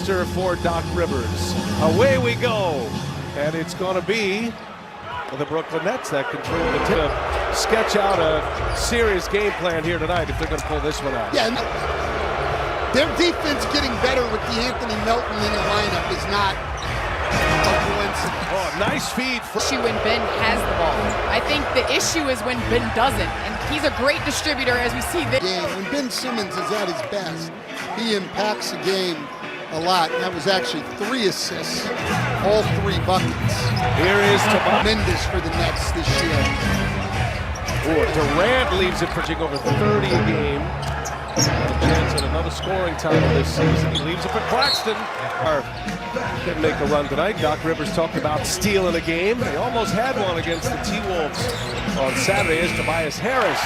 roster for Doc Rivers. Away we go. And it's going to be the Brooklyn Nets that control the tip. Sketch out a serious game plan here tonight if they're going to pull this one out. Yeah, and their defense getting better with Anthony Melton in the lineup is not a coincidence. Oh, nice feed. Issue when Ben has the ball. I think the issue is when Ben doesn't, and he's a great distributor as we see this. When Ben Simmons is at his best, he impacts the game a lot. And that was actually 3 assists, all 3 buckets. Here is tremendous for the Nets this year. Durant leaves it pushing over 30 a game. A chance at another scoring title this season. He leaves it for Claxton. Didn't make a run tonight. Doc Rivers talked about stealing a game. They almost had one against the T-Wolves on Saturday as Tobias Harris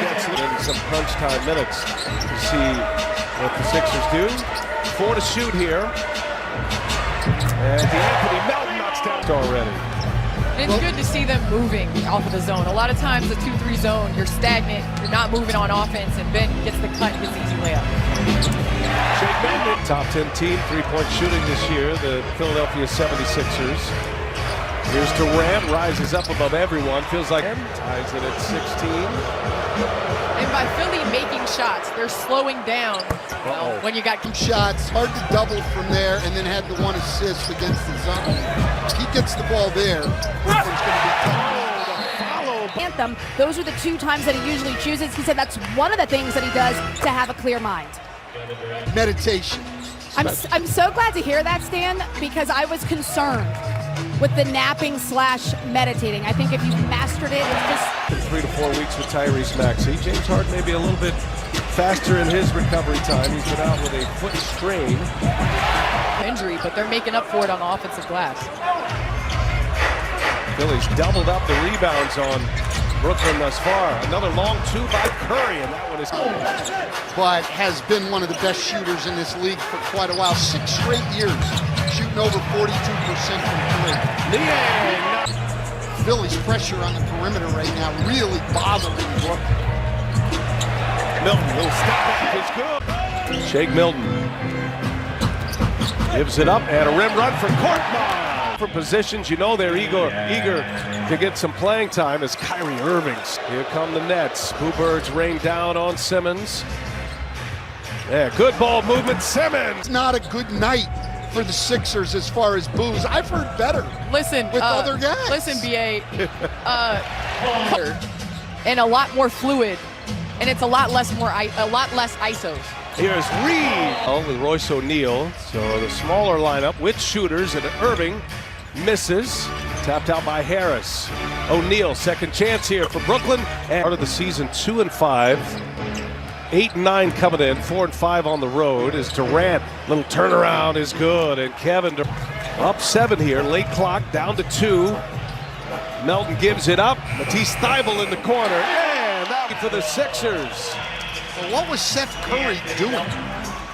gets in some crunch time minutes to see what the Sixers do. 4 to shoot here. And Anthony Melton knocks down already. It's good to see them moving off of the zone. A lot of times the 2-3 zone, you're stagnant, you're not moving on offense, and Ben gets the cut, gets the easy layup. Shake Milton, top 10 team, 3-point shooting this year, the Philadelphia 76ers. Here's Durant, rises up above everyone, feels like ties it at 16. And by Philly making shots, they're slowing down when you got shots. Hard to double from there, and then had the 1 assist against the zone. He gets the ball there. Brooklyn's going to be tough. Anthem. Those are the 2 times that he usually chooses. He said that's one of the things that he does to have a clear mind. Meditation. I'm so glad to hear that, Stan, because I was concerned with the napping/meditating. I think if you've mastered it, it's just 3 to 4 weeks with Tyrese Maxey. James Harden may be a little bit faster in his recovery time. He's been out with a foot strain. Injury, but they're making up for it on the offensive glass. Philly's doubled up the rebounds on Brooklyn thus far. Another long 2 by Curry, and that one is but has been one of the best shooters in this league for quite a while. 6 straight years shooting over 42% from 3. Philly's pressure on the perimeter right now really bothering Brooklyn. Milton, little step back is good. Shake Milton gives it up, and a rim run for Korkmaz. For positions, you know they're eager to get some playing time as Kyrie Irving's. Here come the Nets. Boo Birds rain down on Simmons. Yeah, good ball movement, Simmons. It's not a good night for the Sixers as far as boos. I've heard better. Listen, with other guys. Listen, BA, and a lot more fluid, and it's a lot less ISOs. Here's Reed with Royce O'Neal. So the smaller lineup with shooters, and Irving misses. Tapped out by Harris. O'Neal, second chance here for Brooklyn. And part of the season, 2-5. 8-9 coming in, 4-5 on the road. Is Durant. Little turnaround is good. And Kevin up 7 here. Late clock, down to 2. Melton gives it up. Matisse Thybulle in the corner. And that for the Sixers. Well, what was Seth Curry doing?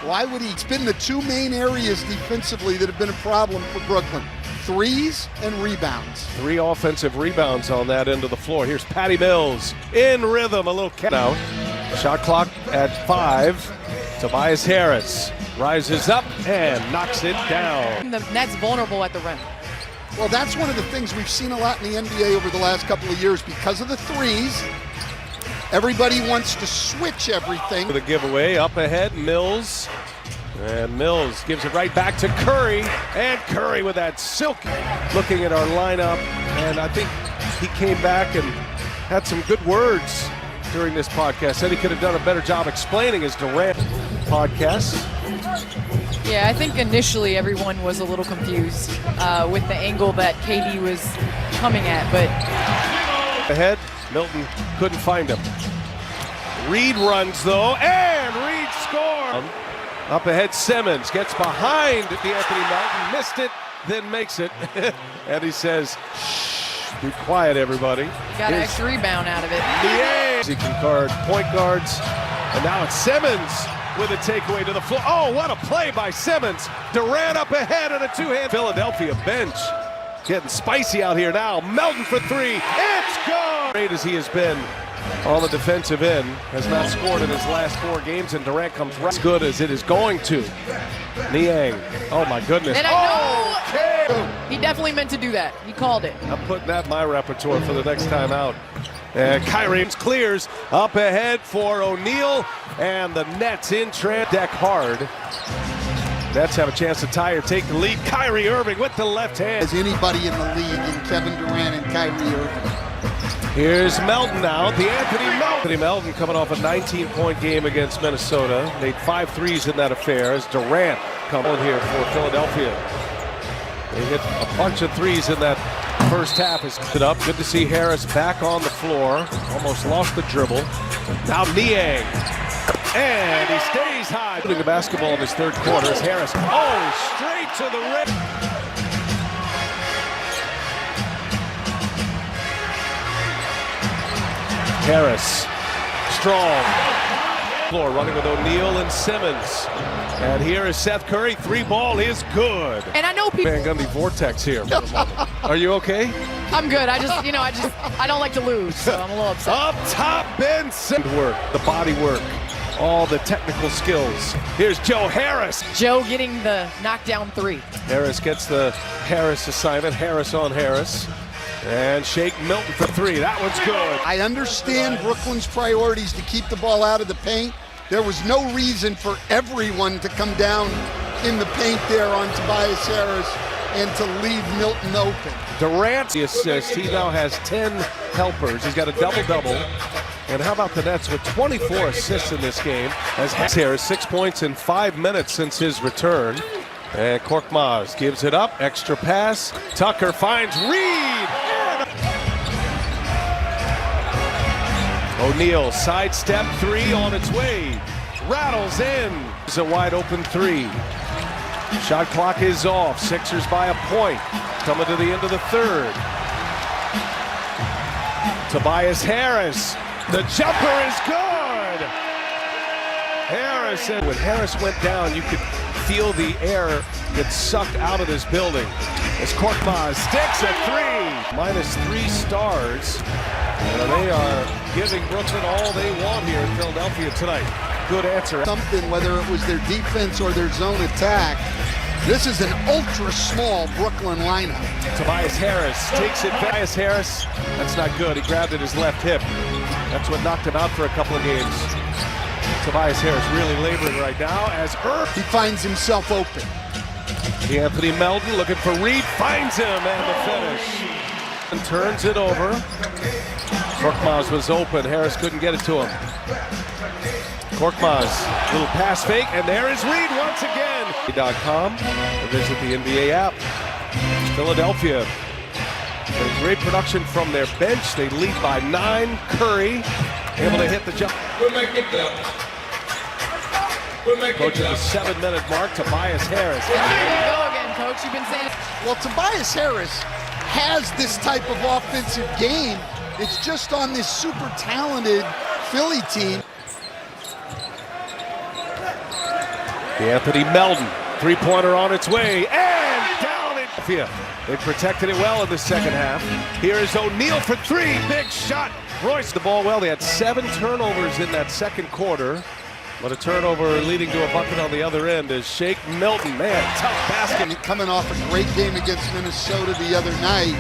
Why would he? It's been the 2 main areas defensively that have been a problem for Brooklyn. 3s and rebounds. 3 offensive rebounds on that end of the floor. Here's Patty Mills in rhythm. A little count out. Shot clock at 5. Tobias Harris rises up and knocks it down. The Nets vulnerable at the rim. Well, that's one of the things we've seen a lot in the NBA over the last couple of years because of the 3s. Everybody wants to switch everything. The giveaway up ahead, Mills. And Mills gives it right back to Curry. And Curry with that silk. Looking at our lineup, and I think he came back and had some good words during this podcast. Said he could have done a better job explaining his Durant podcast. Yeah, I think initially everyone was a little confused with the angle that KD was coming at, but ahead, Milton couldn't find him. Reed runs though, and Reed scores. Up ahead, Simmons gets behind Anthony Melton, missed it, then makes it. And he says, shh, be quiet, everybody. Got an extra rebound out of it. He can guard point guards, and now it's Simmons with a takeaway to the floor. Oh, what a play by Simmons. Durant up ahead on a 2-hand. Philadelphia bench getting spicy out here now. Melton for 3. It's gone. Great as he has been on the defensive end. Has not scored in his last 4 games, and Durant comes right as good as it is going to. Niang. Oh, my goodness. And I know he definitely meant to do that. He called it. I'm putting that in my repertoire for the next time out. And Kyrie clears up ahead for O'Neal, and the Nets in deck hard. Nets have a chance to tie or take the lead. Kyrie Irving with the left hand. As anybody in the league in Kevin Durant and Kyrie Irving. Here's Melton now, the Anthony Melton coming off a 19-point game against Minnesota. Made 5 threes in that affair as Durant coming here for Philadelphia. They hit a bunch of threes in that first half. Is it up. Good to see Harris back on the floor. Almost lost the dribble. Now Niang. And he stays high. Putting the basketball in his third quarter is Harris. Oh, straight to the rim. Harris, strong. Floor running with O'Neal and Simmons. And here is Seth Curry. 3-ball is good. And I know people. Van Gundy vortex here. Are you okay? I'm good. I don't like to lose, so I'm a little upset. Up top, Ben Simmons. Work, the body work, all the technical skills. Here's Joe Harris. Joe getting the knockdown 3. Harris gets the Harris assignment. Harris on Harris. And Shake Milton for 3. That one's good. I understand Brooklyn's priorities to keep the ball out of the paint. There was no reason for everyone to come down in the paint there on Tobias Harris and to leave Milton open. Durant's the assist. He now has 10 helpers. He's got a double-double. And how about the Nets with 24 assists in this game? As Harris 6 points in 5 minutes since his return. And Korkmaz gives it up. Extra pass. Tucker finds Reed. O'Neal sidestep 3 on its way. Rattles in. It's a wide open 3. Shot clock is off. Sixers by a point. Coming to the end of the third. Tobias Harris. The jumper is good. Harris. When Harris went down, you could feel the air get sucked out of this building. As Korkmaz sticks a 3. -3 stars. And they are giving Brooklyn all they want here in Philadelphia tonight. Good answer. Something, whether it was their defense or their zone attack. This is an ultra small Brooklyn lineup. Tobias Harris takes it. Tobias Harris, that's not good. He grabbed at his left hip. That's what knocked him out for a couple of games. Tobias Harris really laboring right now as he finds himself open. Anthony Melton looking for Reed, finds him, and the finish. And turns it over. Korkmaz was open. Harris couldn't get it to him. Korkmaz, little pass fake, and there is Reed once again. .com, or visit the NBA app. Philadelphia, great production from their bench. They lead by 9. Curry able to hit the jump. We'll make it up. Approaching the 7-minute mark. Tobias Harris. There you go again, Coach. You've been saying. Well, Tobias Harris has this type of offensive game. It's just on this super talented Philly team. The Anthony Melton 3-pointer on its way, and down it. They protected it well in the second half. Here is O'Neal for 3, big shot. Royce the ball well. They had 7 turnovers in that second quarter, but a turnover leading to a bucket on the other end is Shake Milton. Man, tough basket. Coming off a great game against Minnesota the other night.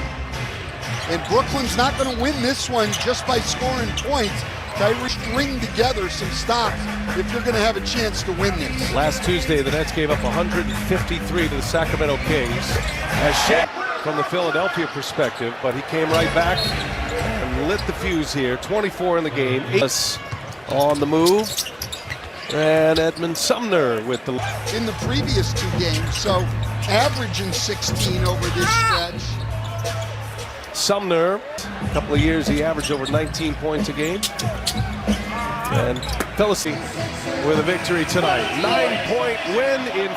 And Brooklyn's not going to win this one just by scoring points. They string together some stops if you're going to have a chance to win this. Last Tuesday, the Nets gave up 153 to the Sacramento Kings. As Shake from the Philadelphia perspective, but he came right back and lit the fuse here. 24 in the game. 8 on the move. And Edmund Sumner with the... In the previous 2 games, so averaging 16 over this stretch. Sumner, a couple of years he averaged over 19 points a game. And Philly with a victory tonight. 9-point win in